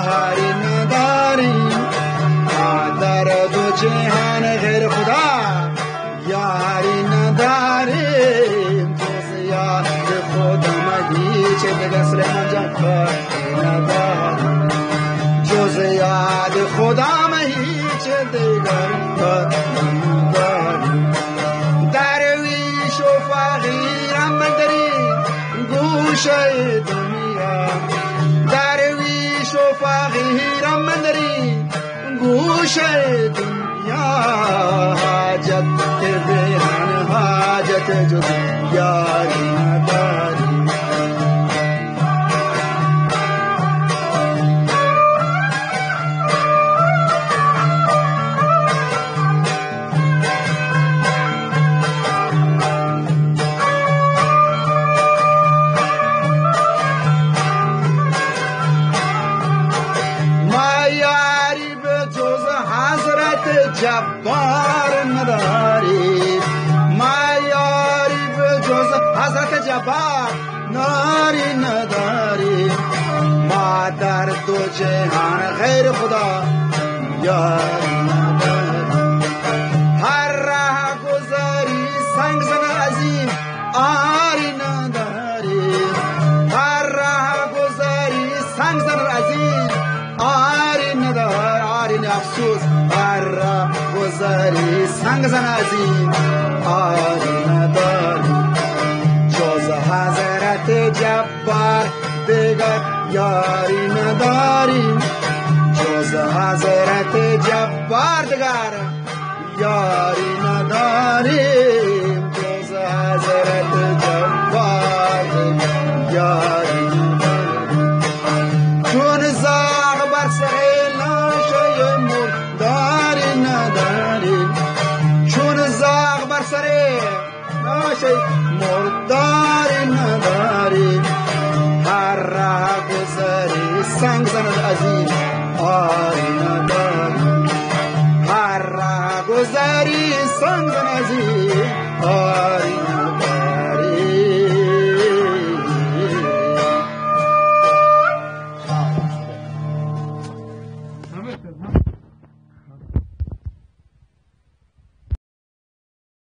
یاری نداری در دو جهان غیر خدا یاری نداریم جز یاد خودم هیچ دیگر سلیمان جان کاری نداریم جز یاد خودم هیچ دیگر کاری نداریم درویش و فقیرم داری گوشه دنیا درویش و فقیرم داری گوشه دنیا حاجت بهن حاجت جز یاری نداری جبار نداری ما یاری به جز حضرت جبار ناری نداری ما در دو جهان غیر خدا یاری نداری هر راه گذاری سنگ زن عظیم آری نداری هر راه گذاری سنگ زن عظیم آری نداری آری افسوس هر راه گذاری سنگ زن عظیم آری نداری جز حضرت جبار دیگر یاری نداری جز حضرت جبار دیگر یاری نداریم جز حضرت جبار دیگر یاری نداریم چون زاغ بر سر لاشه مرداری نداریم چون زاغ بر سر لاشه مرداری نداریم هر راه گذری سنگ زند عظیم آری نداریم هر راه گذری سنگ زند عظیم آری نداریم